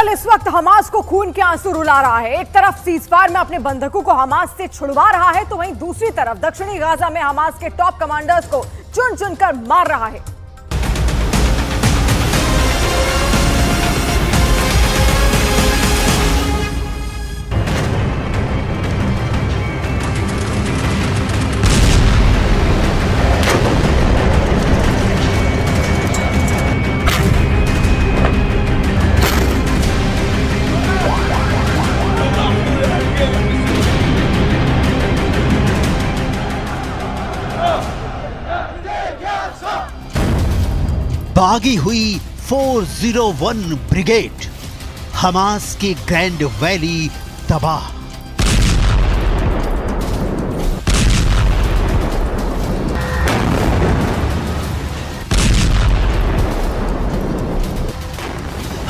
दरअसल इस वक्त हमास को खून के आंसू रुला रहा है। एक तरफ सीजफायर में अपने बंधकों को हमास से छुड़वा रहा है, तो वहीं दूसरी तरफ दक्षिणी गाजा में हमास के टॉप कमांडर्स को चुन चुनकर मार रहा है। भागी हुई 401 ब्रिगेड, हमास की ग्रैंड वैली तबाह।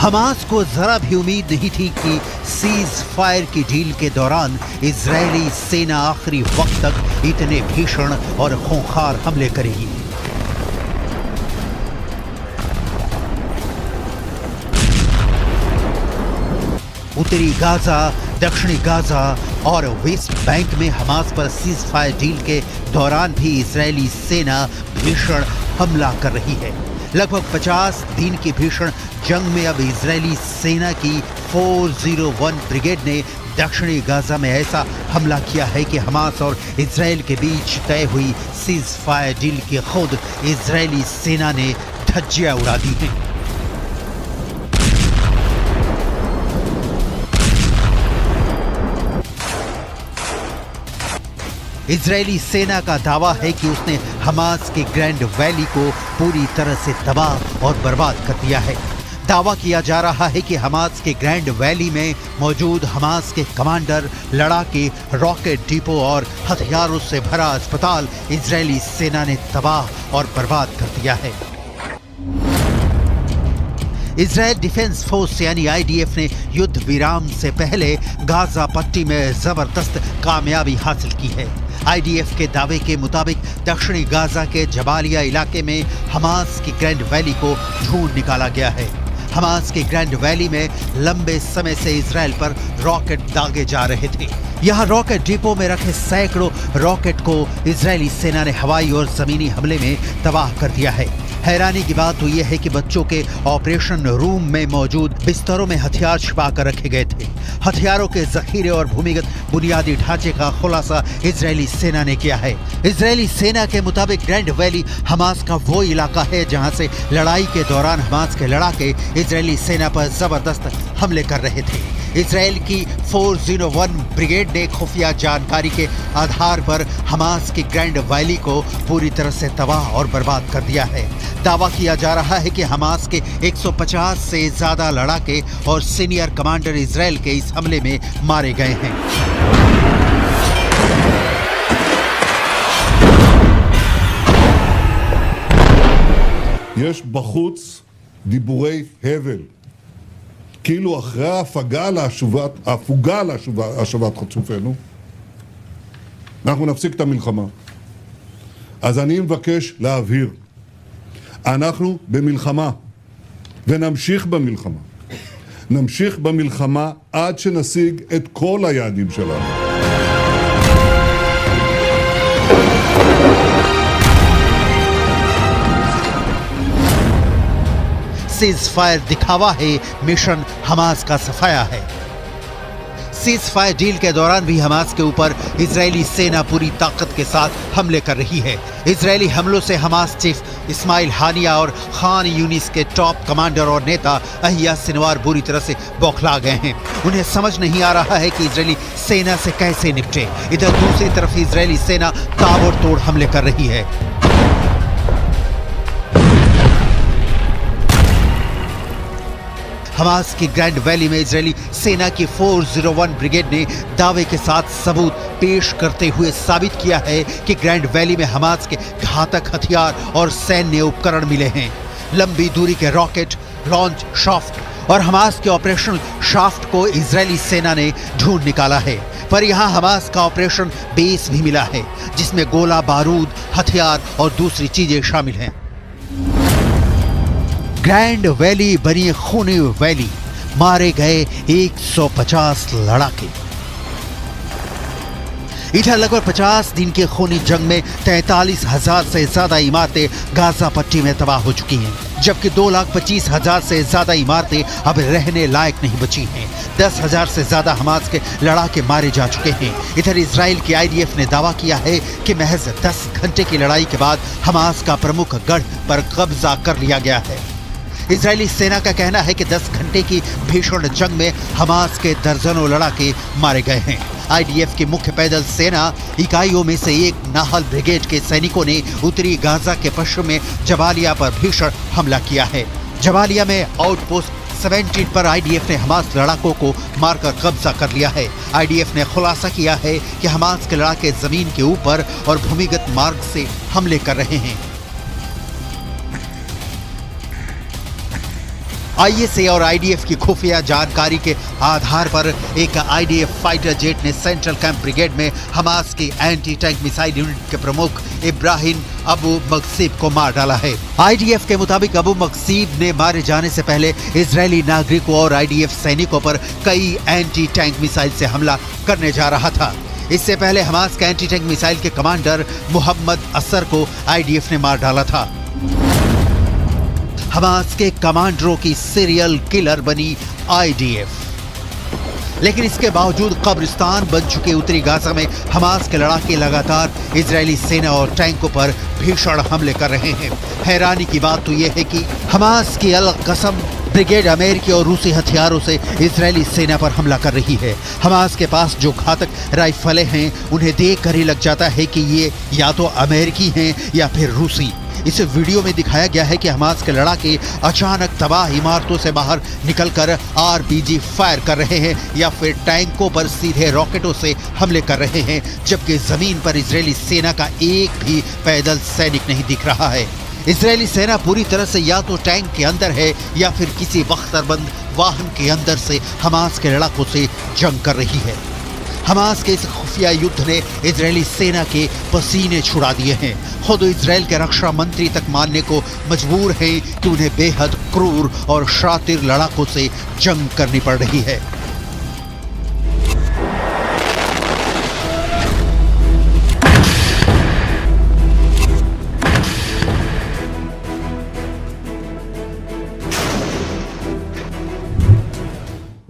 हमास को जरा भी उम्मीद नहीं थी कि सीज फायर की डील के दौरान इजरायली सेना आखिरी वक्त तक इतने भीषण और खूंखार हमले करेगी। उत्तरी गाजा, दक्षिणी गाजा और वेस्ट बैंक में हमास पर सीज फायर डील के दौरान भी इजरायली सेना भीषण हमला कर रही है। लगभग 50 दिन की भीषण जंग में अब इजरायली सेना की 401 ब्रिगेड ने दक्षिणी गाजा में ऐसा हमला किया है कि हमास और इजरायल के बीच तय हुई सीज फायर डील की खुद इजरायली सेना ने धज्जियां उड़ा दी हैं। इजरायली सेना का दावा है कि उसने हमास की ग्रैंड वैली को पूरी तरह से तबाह और बर्बाद कर दिया है। दावा किया जा रहा है कि हमास के ग्रैंड वैली में मौजूद हमास के कमांडर, लड़ाके, रॉकेट डिपो और हथियारों से भरा अस्पताल इजरायली सेना ने तबाह और बर्बाद कर दिया है। इजरायल डिफेंस फोर्स यानी आईडीएफ ने युद्ध विराम से पहले गाजा पट्टी में जबरदस्त कामयाबी हासिल की है। आईडीएफ के दावे के मुताबिक दक्षिणी गाजा के जबालिया इलाके में हमास की ग्रैंड वैली को ढूंढ निकाला गया है। हमास की ग्रैंड वैली में लंबे समय से इजरायल पर रॉकेट दागे जा रहे थे। यहाँ रॉकेट डिपो में रखे सैकड़ों रॉकेट को इजरायली सेना ने हवाई और जमीनी हमले में तबाह कर दिया है। हैरानी की बात तो यह है कि बच्चों के ऑपरेशन रूम में मौजूद बिस्तरों में हथियार छिपा कर रखे गए थे। हथियारों के जखीरे और भूमिगत बुनियादी ढांचे का खुलासा इजरायली सेना ने किया है। इजरायली सेना के मुताबिक ग्रैंड वैली हमास का वो इलाका है जहां से लड़ाई के दौरान हमास के लड़ाके इजरायली सेना पर जबरदस्त हमले कर रहे थे। इजरायल की 401 ब्रिगेड ने खुफिया जानकारी के आधार पर हमास की ग्रैंड वैली को पूरी तरह से तबाह और बर्बाद कर दिया है। दावा किया जा रहा है कि हमास के 150 से ज्यादा लड़ाके और सीनियर कमांडर इजरायल के इस हमले में मारे गए हैं। יש בחוץ דיבורי הבל, כאילו אחרי ההפוגה להשבת חטופינו, אנחנו נפסיק את המלחמה. אז אני מבקש להבהיר, אנחנו במלחמה, ונמשיך במלחמה. נמשיך במלחמה עד שנשיג את כל היעדים שלנו. सीज फायर दिखावा है, मिशन हमास का सफाया है। सीज फायर डील के दौरान भी हमास के ऊपर इजरायली सेना पूरी ताकत के साथ हमले कर रही है। इजरायली हमलों से हमास चीफ इस्माइल हानिया और खान यूनिस के टॉप कमांडर और नेता अहिया सिनवार बुरी तरह से बौखला गए हैं। उन्हें समझ नहीं आ रहा है कि इजरायली सेना से कैसे निपटे। इधर दूसरी तरफ इजरायली सेना ताबड़तोड़ हमले कर रही है। हमास की ग्रैंड वैली में इजरायली सेना की 401 ब्रिगेड ने दावे के साथ सबूत पेश करते हुए साबित किया है कि ग्रैंड वैली में हमास के घातक हथियार और सैन्य उपकरण मिले हैं। लंबी दूरी के रॉकेट लॉन्च शाफ्ट और हमास के ऑपरेशनल शाफ्ट को इजरायली सेना ने ढूंढ निकाला है। पर यहाँ हमास का ऑपरेशन बेस भी मिला है, जिसमें गोला बारूद, हथियार और दूसरी चीजें शामिल हैं। ग्रैंड वैली बनी खूनी वैली। मारे गए 150 लड़ाके। इधर लगभग 50 दिन के खूनी जंग में 43,000 से ज्यादा इमारतें गाजा पट्टी में तबाह हो चुकी हैं, जबकि 2,25,000 से ज्यादा इमारतें अब रहने लायक नहीं बची हैं। 10,000 से ज्यादा हमास के लड़ाके मारे जा चुके हैं। इधर इजराइल की IDF ने दावा किया है कि महज 10 घंटे की लड़ाई के बाद हमास का प्रमुख गढ़ पर कब्जा कर लिया गया है। इजरायली सेना का कहना है कि 10 घंटे की भीषण जंग में हमास के दर्जनों लड़ाके मारे गए हैं। IDF की मुख्य पैदल सेना इकाइयों में से एक नाहल ब्रिगेड के सैनिकों ने उत्तरी गाजा के पश्चिम में जबालिया पर भीषण हमला किया है। जबालिया में आउटपोस्ट 17 पर IDF ने हमास लड़ाकों को मारकर कब्जा कर लिया है। IDF ने खुलासा किया है कि हमास के लड़ाके जमीन के ऊपर और भूमिगत मार्ग से हमले कर रहे हैं। ISA और IDF की खुफिया जानकारी के आधार पर एक IDF फाइटर जेट ने सेंट्रल कैंप ब्रिगेड में हमास की एंटी टैंक मिसाइल यूनिट के प्रमुख इब्राहिम अबू मकसीब को मार डाला है। IDF के मुताबिक अबू मकसीब ने मारे जाने से पहले इजरायली नागरिकों और IDF सैनिकों पर कई एंटी टैंक मिसाइल से हमला करने जा रहा था। इससे पहले हमास के एंटी टैंक मिसाइल के कमांडर मोहम्मद असर को IDF ने मार डाला था। हमास के कमांडरों की सीरियल किलर बनी IDF, लेकिन इसके बावजूद कब्रिस्तान बन चुके उत्तरी गाजा में हमास के लड़ाके लगातार इजरायली सेना और टैंकों पर भीषण हमले कर रहे हैं। हैरानी की बात तो यह है कि हमास की अल कसम ब्रिगेड अमेरिकी और रूसी हथियारों से इजरायली सेना पर हमला कर रही है। हमास के पास जो घातक राइफलें हैं उन्हें देखकर ही लग जाता है कि ये या तो अमेरिकी हैं या फिर रूसी। इस वीडियो में दिखाया गया है कि हमास के लड़ाके अचानक तबाह इमारतों से बाहर निकलकर RPG फायर कर रहे हैं या फिर टैंकों पर सीधे रॉकेटों से हमले कर रहे हैं, जबकि जमीन पर इजरायली सेना का एक भी पैदल सैनिक नहीं दिख रहा है। इजरायली सेना पूरी तरह से या तो टैंक के अंदर है या फिर किसी बख्तरबंद वाहन के अंदर से हमास के लड़ाकों से जंग कर रही है। हमास के इस खुफिया युद्ध ने इजरायली सेना के पसीने छुड़ा दिए हैं। खुद इजराइल के रक्षा मंत्री तक मानने को मजबूर हैं कि उन्हें बेहद क्रूर और शातिर लड़ाकों से जंग करनी पड़ रही है।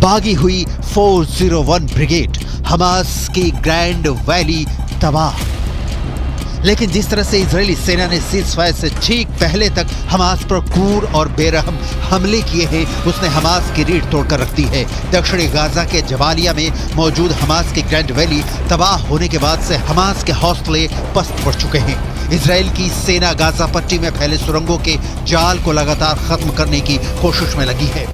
बागी हुई 401 ब्रिगेड हमास की ग्रैंड वैली तबाह। लेकिन जिस तरह से इजरायली सेना ने सीज़फायर से ठीक पहले तक हमास पर क्रूर और बेरहम हमले किए हैं, उसने हमास की रीढ़ तोड़कर रख दी है। दक्षिणी गाजा के जबालिया में मौजूद हमास की ग्रैंड वैली तबाह होने के बाद से हमास के हौसले पस्त पड़ चुके हैं। इजराइल की सेना गाजा पट्टी में फैले सुरंगों के जाल को लगातार खत्म करने की कोशिश में लगी है।